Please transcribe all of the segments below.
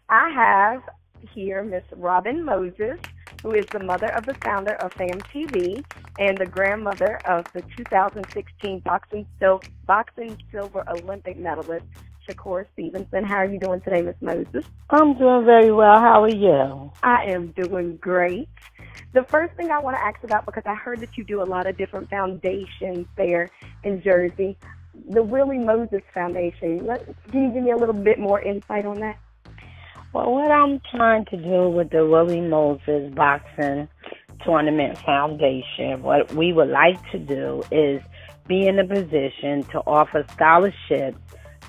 I have here Miss Robin Moses, who is the mother of the founder of FAM TV and the grandmother of the 2016 boxing silver Olympic medalist, Shakur Stevenson. How are you doing today, Miss Moses? I'm doing very well. How are you? I am doing great. The first thing I want to ask about, because I heard that you do a lot of different foundations there in Jersey, the Willie Moses Foundation. Can you give me a little bit more insight on that? Well, what I'm trying to do with the Willie Moses Boxing Tournament Foundation, what we would like to do is be in a position to offer scholarships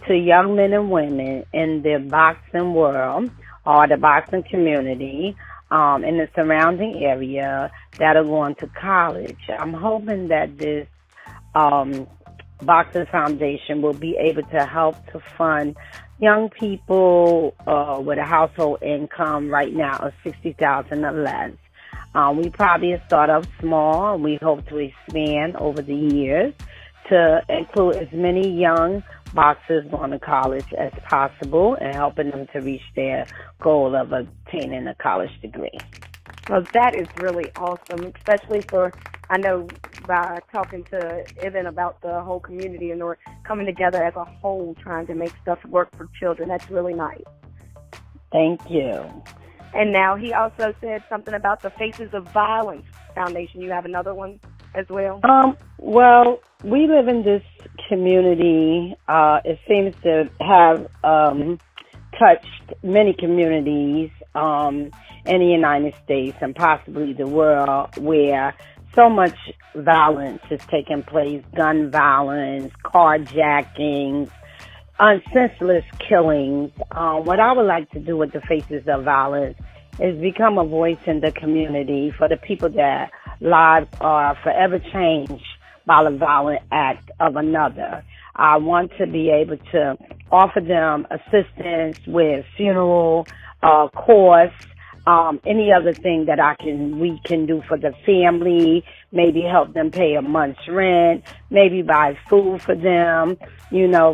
to young men and women in the boxing world or the boxing community in the surrounding area that are going to college. I'm hoping that this Boxing Foundation will be able to help to fund young people with a household income right now of $60,000 or less. We probably start off small, and we hope to expand over the years to include as many young boxers going to college as possible and helping them to reach their goal of obtaining a college degree. Well, that is really awesome, especially for, I know by talking to Evan about the whole community and we're coming together as a whole trying to make stuff work for children. That's really nice. Thank you. And now he also said something about the Faces of Violence Foundation. You have another one as well? Well, we live in this community. It seems to have touched many communities in the United States and possibly the world where so much violence is taking place, gun violence, carjackings, senseless killings. What I would like to do with the Faces of Violence is become a voice in the community for the people that lives are forever changed by the violent act of another. I want to be able to offer them assistance with funeral costs, any other thing that we can do for the family, maybe help them pay a month's rent, maybe buy food for them,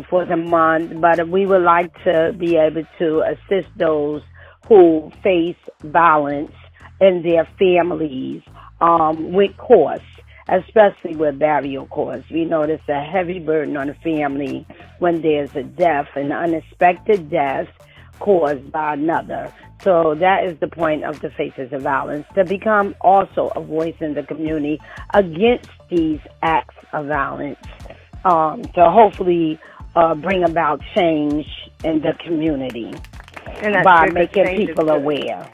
for the month. But we would like to be able to assist those who face violence in their families with costs, especially with burial costs. We know there's a heavy burden on the family when there's a death, an unexpected death caused by another. So that is the point of the Faces of Violence, to become also a voice in the community against these acts of violence, to hopefully bring about change in the community by making people aware.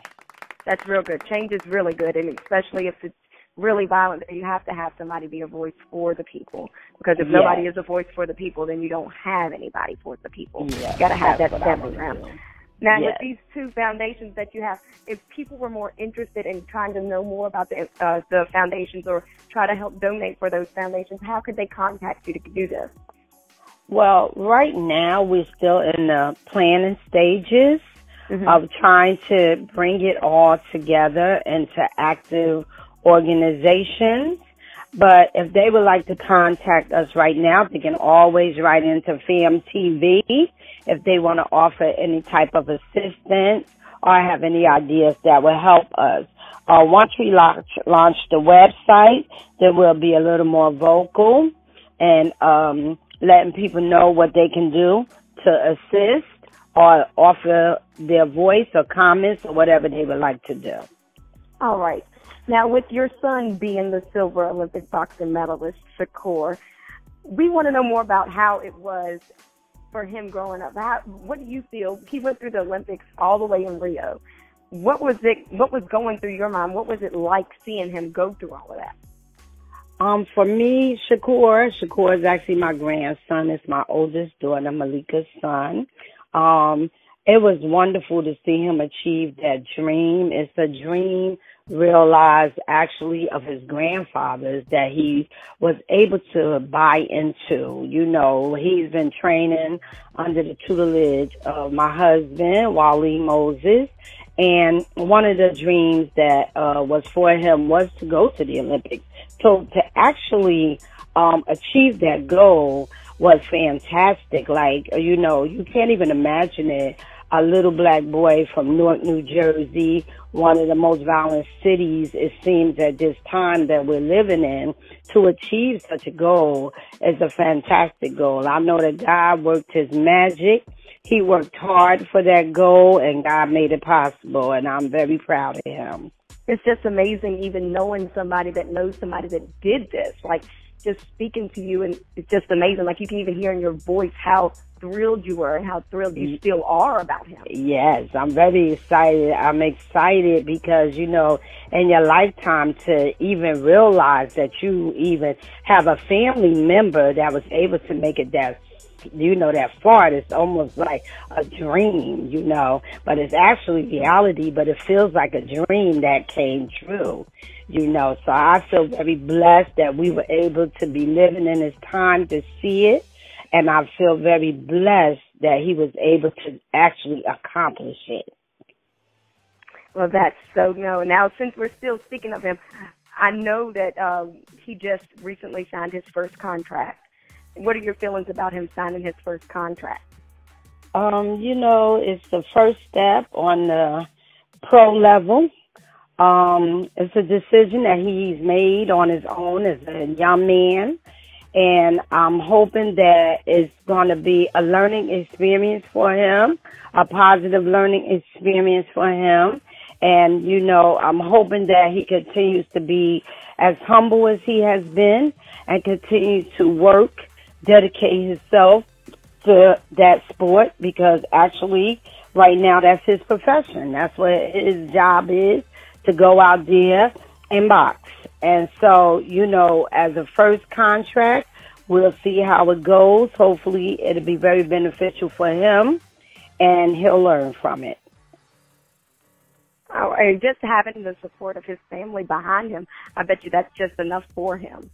That's real good. Change is really good, and especially if it's really violent, then you have to have somebody be a voice for the people. Because if nobody is a voice for the people, then you don't have anybody for the people. You got to have that standing ground. Now, with these two foundations that you have, if people were more interested in trying to know more about the foundations or try to help donate for those foundations, how could they contact you to do this? Well, right now we're still in the planning stages of trying to bring it all together into active organizations. But if they would like to contact us right now, they can always write into FAM TV if they want to offer any type of assistance or have any ideas that will help us. Once we launch the website, then we'll be a little more vocal and letting people know what they can do to assist or offer their voice or comments or whatever they would like to do. All right. Now, with your son being the silver Olympic boxing medalist, Shakur, we want to know more about how it was for him growing up. What do you feel? He went through the Olympics all the way in Rio. What was going through your mind? What was it like seeing him go through all of that? For me, Shakur is actually my grandson. It's my oldest daughter, Malika's son. It was wonderful to see him achieve that dream. It's a dream realized actually of his grandfather's that he was able to buy into. He's been training under the tutelage of my husband, Wally Moses, and one of the dreams that was for him was to go to the Olympics. So to actually achieve that goal was fantastic. You can't even imagine it. a little black boy from Newark, New Jersey, one of the most violent cities, it seems, at this time that we're living in, to achieve such a goal is a fantastic goal. I know that God worked his magic. He worked hard for that goal, and God made it possible, and I'm very proud of him. It's just amazing even knowing somebody that knows somebody that did this. Like, just speaking to you, and it's just amazing. Like, you can even hear in your voice how thrilled you were and how thrilled you still are about him. Yes, I'm very excited. I'm excited because, you know, in your lifetime to even realize that you even have a family member that was able to make it that, you know, that far, it's almost like a dream, you know, but it's actually reality, but it feels like a dream that came true, you know. So I feel very blessed that we were able to be living in this time to see it. And I feel very blessed that he was able to actually accomplish it. Well, that's so no. Now, since we're still speaking of him, I know that he just recently signed his first contract. What are your feelings about him signing his first contract? You know, it's the first step on the pro level. It's a decision that he's made on his own as a young man. And I'm hoping that it's going to be a learning experience for him, a positive learning experience for him. And, you know, I'm hoping that he continues to be as humble as he has been and continues to work, dedicate himself to that sport, because actually right now that's his profession. That's what his job is, to go out there and box. And so, you know, as a first contract, we'll see how it goes. Hopefully it'll be very beneficial for him, and he'll learn from it. Oh, and just having the support of his family behind him, I bet you that's just enough for him.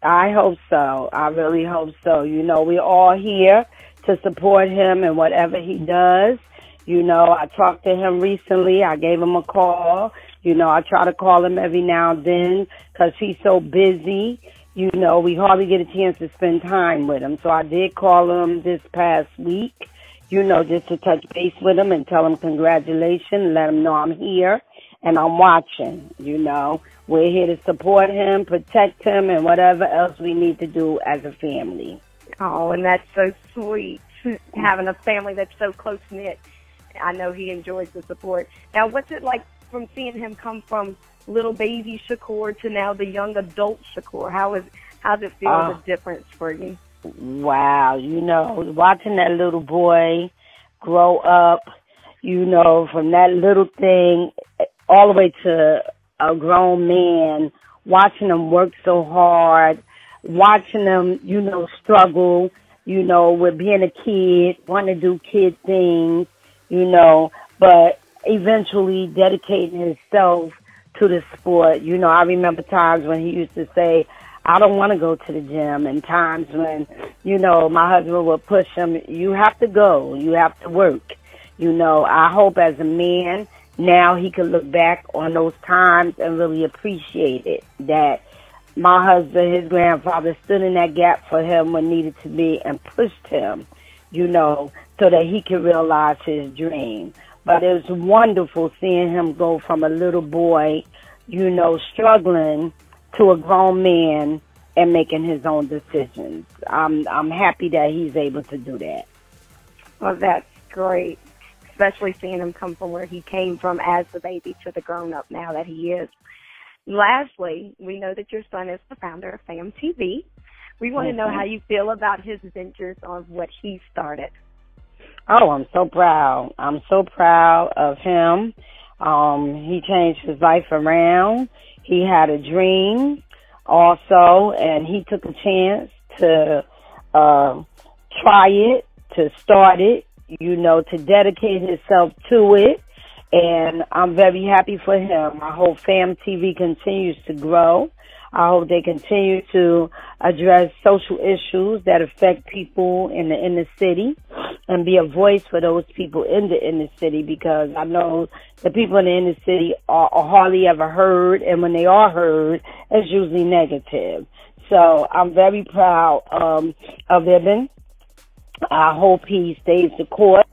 I hope so. I really hope so. You know, we're all here to support him in whatever he does. You know, I talked to him recently. I gave him a call. You know, I try to call him every now and then because he's so busy. You know, we hardly get a chance to spend time with him. So I did call him this past week, you know, just to touch base with him and tell him congratulations, let him know I'm here and I'm watching, you know. We're here to support him, protect him, and whatever else we need to do as a family. Oh, and that's so sweet, having a family that's so close-knit. I know he enjoys the support. Now, what's it like from seeing him come from little baby Shakur to now the young adult Shakur? How's it feel, the difference for you? Wow, you know, watching that little boy grow up, you know, from that little thing all the way to a grown man, watching him work so hard, watching him, you know, struggle, you know, with being a kid, wanting to do kid things, you know, but eventually dedicating himself to the sport. You know, I remember times when he used to say, I don't want to go to the gym, and times when, you know, my husband would push him, you have to go, you have to work. You know, I hope as a man, now he can look back on those times and really appreciate it, that my husband, his grandfather, stood in that gap for him when needed to be and pushed him, you know, so that he could realize his dream. But it was wonderful seeing him go from a little boy, you know, struggling to a grown man and making his own decisions. I'm happy that he's able to do that. Well, that's great, especially seeing him come from where he came from as the baby to the grown-up now that he is. Lastly, we know that your son is the founder of FAM TV. We want to know how you feel about his ventures on what he started. Oh, I'm so proud. I'm so proud of him. He changed his life around. He had a dream also, and he took a chance to try it, to start it, you know, to dedicate himself to it. And I'm very happy for him. I hope FAM TV continues to grow. I hope they continue to address social issues that affect people in the inner city and be a voice for those people in the inner city, because I know the people in the inner city are hardly ever heard, and when they are heard, it's usually negative. So I'm very proud of Ibn. I hope he stays the course.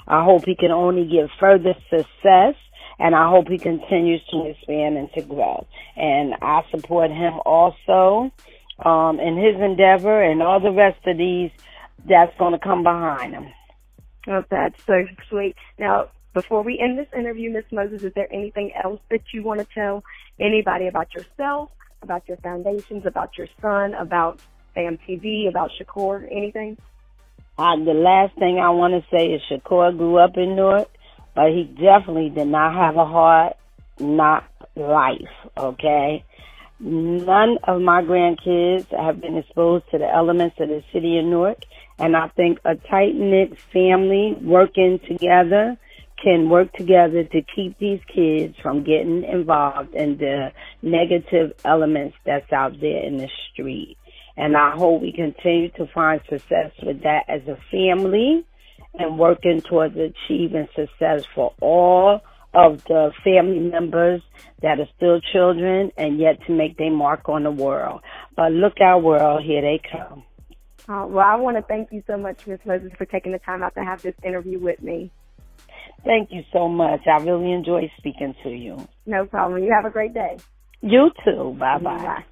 I hope he can only get further success, and I hope he continues to expand and to grow. And I support him also in his endeavor and all the rest of these that's going to come behind him. Oh, that's so sweet. Now, before we end this interview, Miss Moses, is there anything else that you want to tell anybody about yourself, about your foundations, about your son, about Fam TV, about Shakur, anything? The last thing I want to say is Shakur grew up in Newark, but he definitely did not have a hard knock life, okay? None of my grandkids have been exposed to the elements of the city of Newark, and I think a tight-knit family working together can work together to keep these kids from getting involved in the negative elements that's out there in the street. And I hope we continue to find success with that as a family and working towards achieving success for all of the family members that are still children and yet to make their mark on the world. But look our world, here they come. Well, I want to thank you so much, Ms. Moses, for taking the time out to have this interview with me. Thank you so much. I really enjoyed speaking to you. No problem. You have a great day. You too. Bye-bye. Bye.